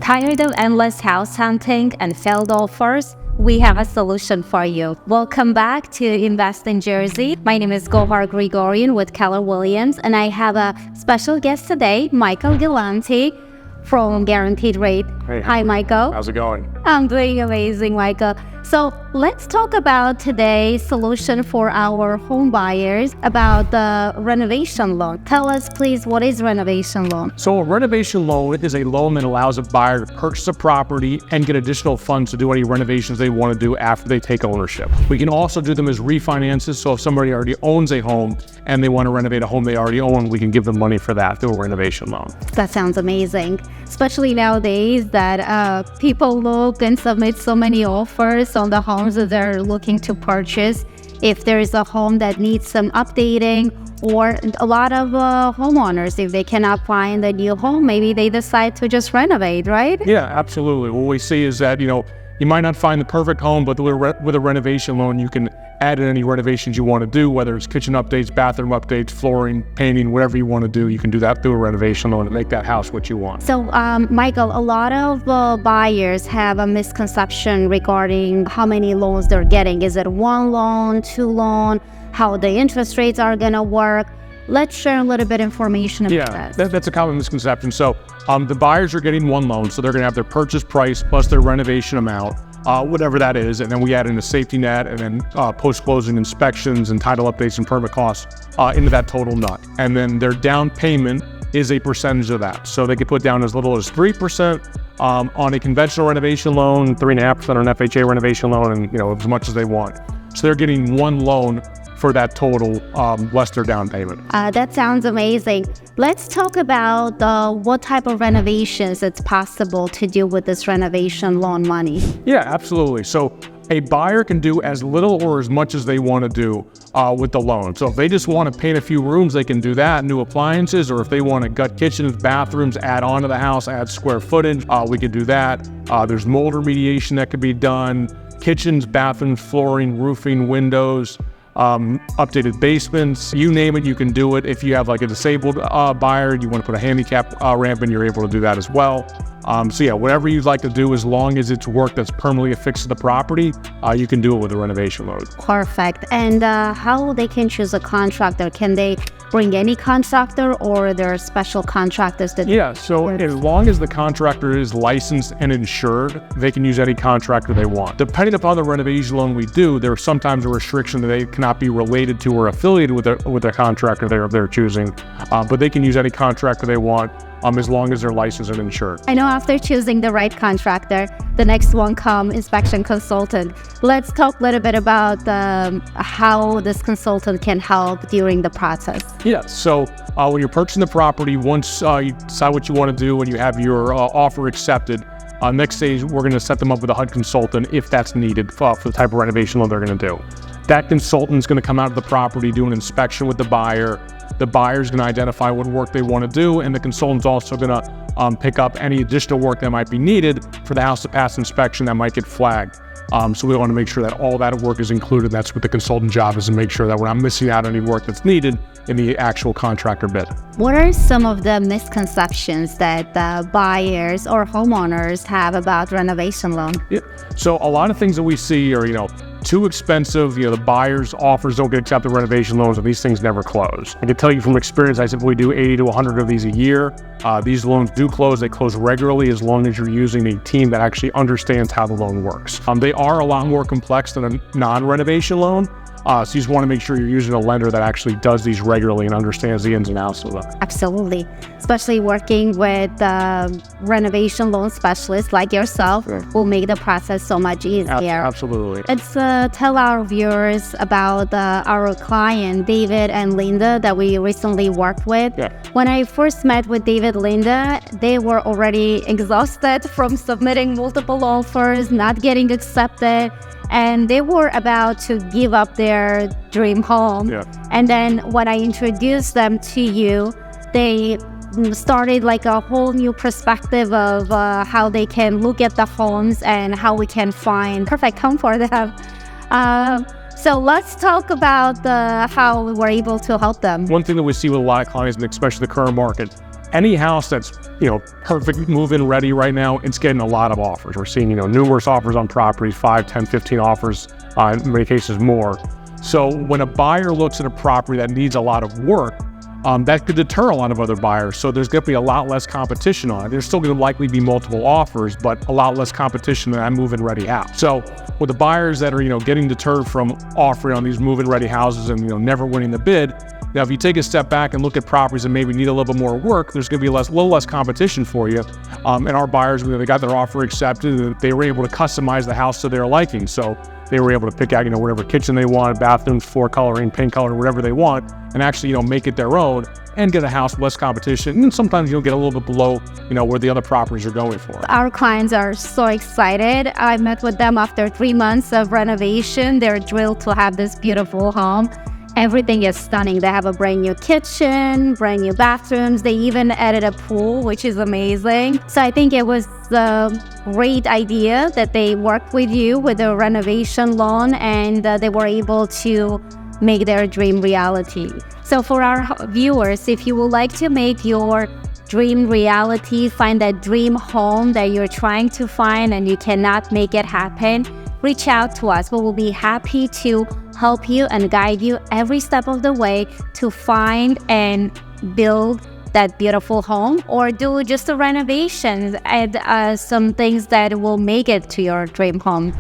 Tired of endless house hunting and failed offers? We have a solution for you. Welcome back to Invest in Jersey. My name is Gohar Grigorian with Keller Williams, and I have a special guest today, Michael Galanti from Guaranteed Rate. Hey. Hi, Michael. How's it going? I'm doing amazing, Michael. So let's talk about today's solution for our home buyers about the renovation loan. Tell us, please, what is renovation loan? So a renovation loan is a loan that allows a buyer to purchase a property and get additional funds to do any renovations they want to do after they take ownership. We can also do them as refinances. So if somebody already owns a home and they want to renovate a home they already own, we can give them money for that through a renovation loan. That sounds amazing, especially nowadays that people look and submit so many offers on the homes that they're looking to purchase. If there is a home that needs some updating, or a lot of homeowners, if they cannot find a new home, maybe they decide to just renovate, right? Yeah, absolutely. What we see is that, you might not find the perfect home, but with a renovation loan, you can add in any renovations you want to do, whether it's kitchen updates, bathroom updates, flooring, painting, whatever you want to do. You can do that through a renovation loan and make that house what you want. So, Michael, a lot of buyers have a misconception regarding how many loans they're getting. Is it one loan, two loan, how the interest rates are going to work? Let's share a little bit information about that. That's a common misconception. So the buyers are getting one loan, so they're going to have their purchase price plus their renovation amount, whatever that is, and then we add in a safety net and then post-closing inspections and title updates and permit costs into that total nut. And then their down payment is a percentage of that. So they can put down as little as 3% on a conventional renovation loan, 3.5% on an FHA renovation loan, and as much as they want. So they're getting one loan for that total, less their down payment. That sounds amazing. Let's talk about what type of renovations it's possible to do with this renovation loan money. Yeah, absolutely. So a buyer can do as little or as much as they want to do with the loan. So if they just want to paint a few rooms, they can do that, new appliances, or if they want to gut kitchens, bathrooms, add on to the house, add square footage, we can do that. There's mold remediation that could be done, kitchens, bathrooms, flooring, roofing, windows, updated basements, you name it, you can do it. If you have like a disabled buyer, you want to put a handicap ramp in, you're able to do that as well. So yeah, whatever you'd like to do, as long as it's work that's permanently affixed to the property, you can do it with a renovation loan. Perfect. And how they can choose a contractor? Can they bring any contractor, or there are special contractors that... Yeah, so as long as the contractor is licensed and insured, they can use any contractor they want. Depending upon the renovation loan we do, there's sometimes a restriction that they cannot be related to or affiliated with their contractor they're choosing, but they can use any contractor they want as long as they're licensed and insured. I know after choosing the right contractor, the next one comes inspection consultant. Let's talk a little bit about how this consultant can help during the process. Yeah, so when you're purchasing the property, once you decide what you want to do and you have your offer accepted, next stage, we're going to set them up with a HUD consultant if that's needed for the type of renovation loan they're going to do. That consultant's going to come out to the property, do an inspection with the buyer. The buyer's going to identify what work they want to do, and the consultant's also going to pick up any additional work that might be needed for the house to pass inspection that might get flagged. So we want to make sure that all that work is included. That's what the consultant's job is, to make sure that we're not missing out on any work that's needed in the actual contractor bid. What are some of the misconceptions that the buyers or homeowners have about renovation loan? Yeah. So a lot of things that we see are, too expensive. The buyer's offers don't get accepted renovation loans, and these things never close. I can tell you from experience, I typically do 80 to 100 of these a year. These loans do close. They close regularly as long as you're using a team that actually understands how the loan works. They are a lot more complex than a non-renovation loan. So you just want to make sure you're using a lender that actually does these regularly and understands the ins and outs of them. Absolutely. Especially working with renovation loan specialists like yourself will make the process so much easier. Absolutely. Let's tell our viewers about our client, David and Linda, that we recently worked with. Yeah. When I first met with David and Linda, they were already exhausted from submitting multiple offers, not getting accepted. And they were about to give up their dream home. Yeah. And then when I introduced them to you, they started like a whole new perspective of how they can look at the homes and how we can find perfect home for them. So let's talk about how we were able to help them. One thing that we see with a lot of clients, and especially the current market, any house that's, perfect move-in ready right now, it's getting a lot of offers. We're seeing, numerous offers on properties, 5, 10, 15 offers, in many cases more. So when a buyer looks at a property that needs a lot of work, that could deter a lot of other buyers. So there's going to be a lot less competition on it. There's still going to likely be multiple offers, but a lot less competition than that move-in ready house. So with the buyers that are, getting deterred from offering on these move-in ready houses and, never winning the bid, now if you take a step back and look at properties that maybe need a little bit more work, there's going to be a little less competition for you. And our buyers, they got their offer accepted, they were able to customize the house to their liking. So they were able to pick out, whatever kitchen they want, bathrooms, floor coloring, paint color, whatever they want, and actually, make it their own and get a house with less competition. And sometimes you'll get a little bit below, where the other properties are going for. Our clients are so excited. I met with them after 3 months of renovation. They're thrilled to have this beautiful home. Everything is stunning. They have a brand new kitchen, brand new bathrooms. They even added a pool, which is amazing. So I think it was a great idea that they worked with you with a renovation loan, and they were able to make their dream reality. So for our viewers, if you would like to make your dream reality, find that dream home that you're trying to find and you cannot make it happen, reach out to us. We will be happy to help you and guide you every step of the way to find and build that beautiful home, or do just a renovation, add some things that will make it to your dream home.